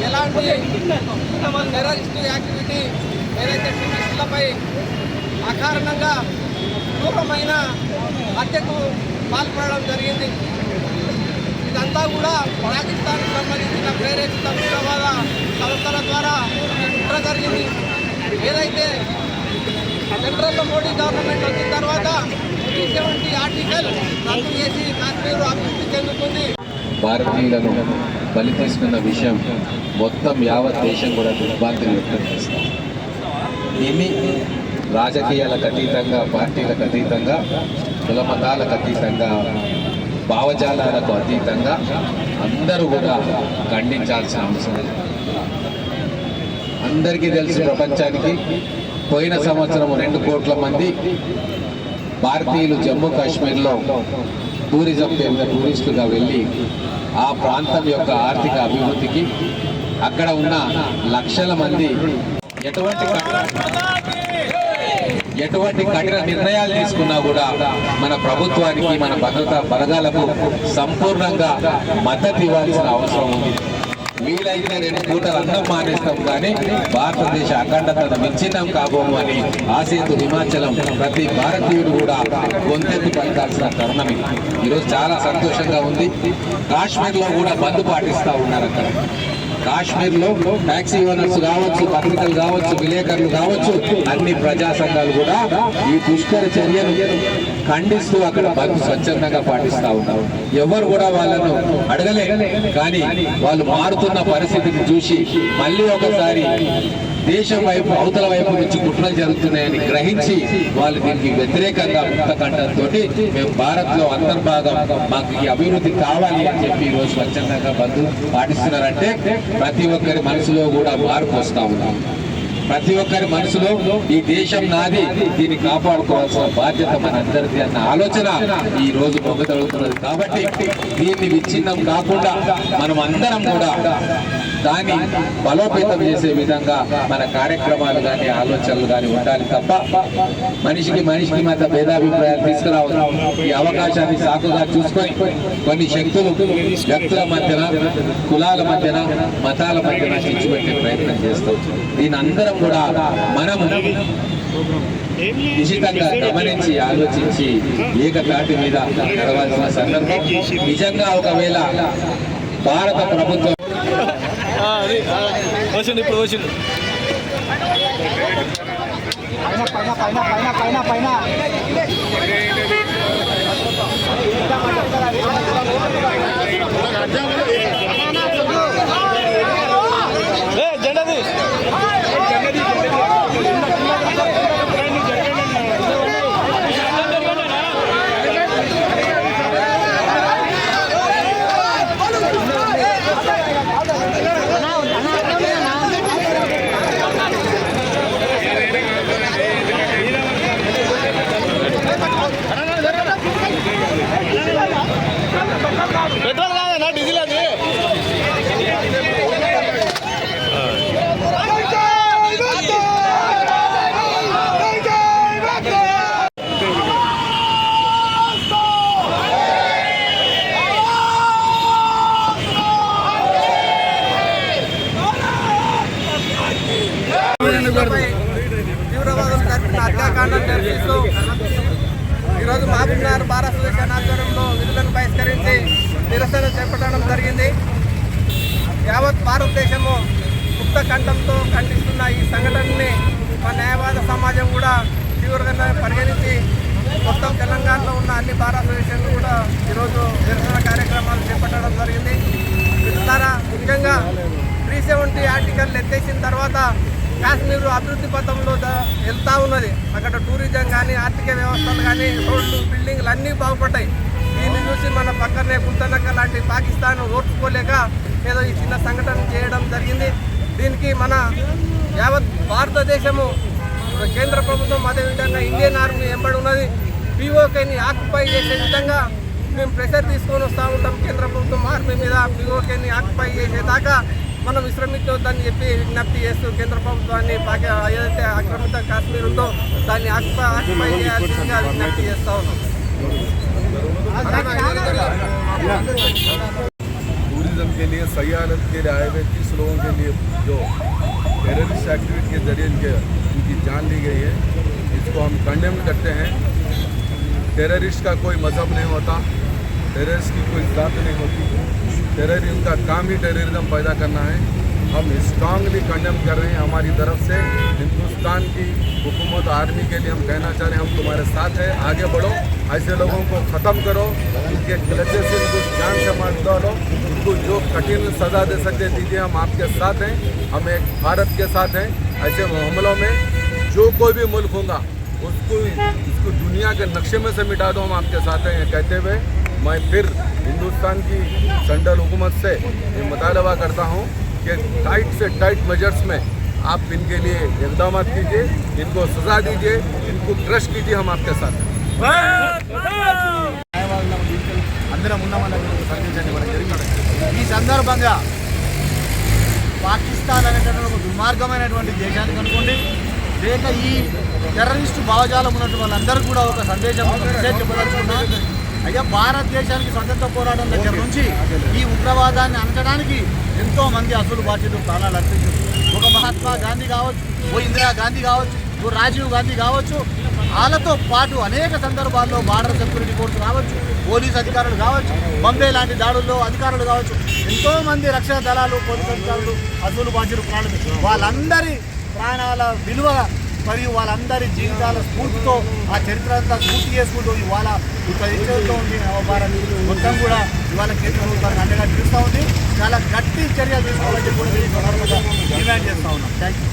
ఎలాంటి terrorist activity ఏదైతే టూరిస్టులపై అకారణంగా క్రూరమైన హత్యకు పాల్పడడం జరిగింది. ఇదంతా కూడా పాకిస్తాన్కు సంబంధించిన ప్రేరేపిత ఉగ్రవాద సంస్థల ద్వారా కుట్ర జరిగింది. ఏదైతే సెంట్రల్లో మోడీ గవర్నమెంట్ వచ్చిన తర్వాత 370 ఆర్టికల్ రద్దు చేసి కాశ్మీర్ అభివృద్ధి చెందుతుంది. భారతీయులను బలి తీసుకున్న విషయం మొత్తం యావత్ దేశం కూడా దుర్భాంతిని వ్యక్తం చేస్తాం. దీన్ని రాజకీయాలకు అతీతంగా, పార్టీలకు అతీతంగా, కుల మతాలకు అతీతంగా, భావజాలాలకు అతీతంగా అందరూ కూడా ఖండించాల్సిన అవసరం. అందరికీ తెలుసు, ప్రపంచానికి పోయిన సంవత్సరం 2 కోట్ల మంది భారతీయులు జమ్మూ కాశ్మీర్లో టూరిజం పేరున టూరిస్టులుగా వెళ్ళి ఆ ప్రాంతం యొక్క ఆర్థిక అభివృద్ధికి అక్కడ ఉన్న లక్షల మంది ఎటువంటి కఠిన నిర్ణయాలు తీసుకున్నా కూడా మన ప్రభుత్వానికి, మన భద్రతా బలగాలకు సంపూర్ణంగా మద్దతు ఇవ్వాల్సిన అవసరం ఉంది. వీలైతే 2 పూటలు అన్నం మానేస్తాం, కానీ భారతదేశ అఖండతను మించినాం కాబోము అని ఆసేతు హిమాచలం ప్రతి భారతీయుడు కూడా గొంతెత్తి పలకాల్సిన తరుణం. ఈరోజు చాలా సంతోషంగా ఉంది. కాశ్మీర్లో కూడా బంద్ పాటిస్తూ ఉన్నారు. అక్కడ కాశ్మీర్లో ట్యాక్సీ ఓనర్స్ కావచ్చు, పత్రికలు కావచ్చు, విలేకరులు కావచ్చు, అన్ని ప్రజా సంఘాలు కూడా ఈ దుష్కర చర్యను ఖండిస్తూ అక్కడ బంద్ స్వచ్ఛందంగా పాటిస్తూ ఉన్నారు. ఎవరు కూడా వాళ్ళను అడగలే, కానీ వాళ్ళు మారుతున్న పరిస్థితిని చూసి మళ్ళీ ఒకసారి దేశం వైపు, అవతల వైపు నుంచి కుట్రలు జరుగుతున్నాయని గ్రహించి వాళ్ళు దీనికి వ్యతిరేకంగా ముక్త కంఠంతో మేము భారత్లో అంతర్భాగం, మాకు ఈ అభివృద్ధి కావాలి అని చెప్పి ఈరోజు స్వచ్ఛందంగా బంద్ పాటిస్తున్నారంటే ప్రతి ఒక్కరి మనసులో కూడా మార్పు వస్తూ ఉన్నాం. ప్రతి ఒక్కరి మనసులో ఈ దేశం నాది, దీన్ని కాపాడుకోవాల్సిన బాధ్యత మనందరిది అన్న ఆలోచన ఈ రోజు పొంగతడుతున్నది. కాబట్టి దీన్ని విచ్ఛిన్నం కాకుండా మనం అందరం కూడా దాన్ని బలోపేతం చేసే విధంగా మన కార్యక్రమాలు కానీ, ఆలోచనలు కానీ ఉండాలి తప్ప మనిషికి మధ్య భేదాభిప్రాయాలు తీసుకురావద్దు. ఈ అవకాశాన్ని సాకుగా చూసుకొని కొన్ని శక్తులు వ్యక్తుల మధ్యన, కులాల మధ్యన, మతాల మధ్యన చిచ్చుపెట్టే ప్రయత్నం చేస్తాం. దీని అందరం కూడా మనం నిశ్చితంగా గమనించి, ఆలోచించి ఏకతాటి మీద నడవాల్సిన సందర్భం. నిజంగా ఒకవేళ భారత ప్రభుత్వం ఇప్పుడు వచ్చింది పైన జెండాది జరిగింది. యావత్ భారతదేశము ముక్త కంఠంతో ఖండిస్తున్న ఈ సంఘటనని మా న్యాయవాద సమాజం కూడా తీవ్రంగా పరిగణించి మొత్తం తెలంగాణలో ఉన్న అన్ని బార్ అసోసియేషన్లు కూడా ఈరోజు నిరసన కార్యక్రమాలు చేపట్టడం జరిగింది. మిత్రులారా, ముఖ్యంగా 370 ఆర్టికల్ ఎత్తేసిన తర్వాత కాశ్మీర్ అభివృద్ధి పథంలో వెళ్తూ ఉన్నది. అక్కడ టూరిజం కానీ, ఆర్థిక వ్యవస్థలు కానీ, రోడ్లు, బిల్డింగ్లు అన్నీ బాగుపడ్డాయి. దీన్ని చూసి మన పక్కనే గుంతనక్క లాంటి పాకిస్తాన్ ఓర్చుకోలేక ఏదో ఈ చిన్న సంఘటన చేయడం జరిగింది. దీనికి మన యావత్ భారతదేశము, కేంద్ర ప్రభుత్వం అదేవిధంగా ఇండియన్ ఆర్మీ ఎంబడి ఉన్నది. పీఓకేని ఆక్యుపై చేసే విధంగా మేము ప్రెషర్ తీసుకొని వస్తూ ఉంటాం. కేంద్ర ప్రభుత్వం ఆర్మీ మీద పీఓకేని ఆక్యుపై చేసేదాకా మనం విశ్రమించవద్దని చెప్పి విజ్ఞప్తి చేస్తూ కేంద్ర ప్రభుత్వాన్ని ఏదైతే ఆక్రమిత కాశ్మీర్ ఉందో దాన్ని ఆక్యుపై చేయాల్సిందిగా విజ్ఞప్తి చేస్తూ ఉన్నాం. टूरिज्म के लिए, सयाहत के लिए आए हुए 30 लोगों के लिए जो टेररिस्ट एक्टिविटी के जरिए उनकी जान ली गई है, इसको हम कंडेम करते हैं। टेररिस्ट का कोई मजहब नहीं होता, टेररिस्ट की कोई जात नहीं होती। टेररिज्म का काम ही टेररिज्म पैदा करना है। हम स्ट्रांगली कंडेम कर रहे हैं। हमारी तरफ से हिंदुस्तान की हुकूमत, आर्मी के लिए हम कहना चाह रहे हैं, हम तुम्हारे साथ हैं, आगे बढ़ो, ऐसे लोगों को ख़त्म करो, इनके क्लचे से इनको जान से मार डालो, इनको जो कठिन सज़ा दे सकते दीजिए, हम आपके साथ हैं, हम एक भारत के साथ हैं। ऐसे हमलों में जो कोई भी मुल्क होगा उसको दुनिया के नक्शे में से मिटा दो, हम आपके साथ हैं। ये कहते हुए मैं फिर हिंदुस्तान की सेंट्रल हुकूमत से ये मुतालबा करता हूँ कि टाइट से टाइट मेजर्स में आप इनके लिए इक़दाम कीजिए, इनको सज़ा दीजिए, इनको क्रश कीजिए, हम आपके साथ हैं। అందరం ఉన్నామన్న సందేశాన్ని ఇవ్వడం జరిగింది. ఈ సందర్భంగా పాకిస్తాన్ అనేటువంటి ఒక దుర్మార్గమైనటువంటి దేశానికి అనుకోండి, లేక ఈ టెర్రరిస్టు భావజాలం ఉన్నటువంటి వాళ్ళందరూ కూడా ఒక సందేశం, ఒక మెసేజ్ చెప్పదలుచుకున్నా. అయ్యా, భారతదేశానికి స్వతంత్ర పోరాటం దగ్గర నుంచి ఈ ఉగ్రవాదాన్ని అనచడానికి ఎంతో మంది అసలు బాధ్యతలు ప్రాణాలు అర్పించారు. ఒక మహాత్మా గాంధీ కావచ్చు, ఓ ఇందిరా గాంధీ కావచ్చు, ఓ రాజీవ్ గాంధీ కావచ్చు, వాళ్ళతో పాటు అనేక సందర్భాల్లో బార్డర్ సెక్యూరిటీ ఫోర్స్ కావచ్చు, పోలీస్ అధికారులు కావచ్చు, బాంబే లాంటి దాడుల్లో అధికారులు కావచ్చు, ఎంతోమంది రక్షణ దళాలు, పోలీస్ అధికారులు అసలు బాధ్యులు ప్రాణాలు, వాళ్ళందరి ప్రాణాల విలువ మరియు వాళ్ళందరి జీవితాల స్ఫూర్తితో ఆ చరిత్ర అంతా పూర్తి చేసుకుంటూ ఇవాళ ఇక్కడ ఇచ్చేతో ఉంది నవభారత్ మొత్తం కూడా ఇవాళ కేంద్ర ప్రభుత్వానికి అండగా నిలుస్తూ ఉంది. చాలా గట్టి చర్యలు తీసుకోవాలని కూడా డిమాండ్ చేస్తూ ఉన్నాం. Thank you.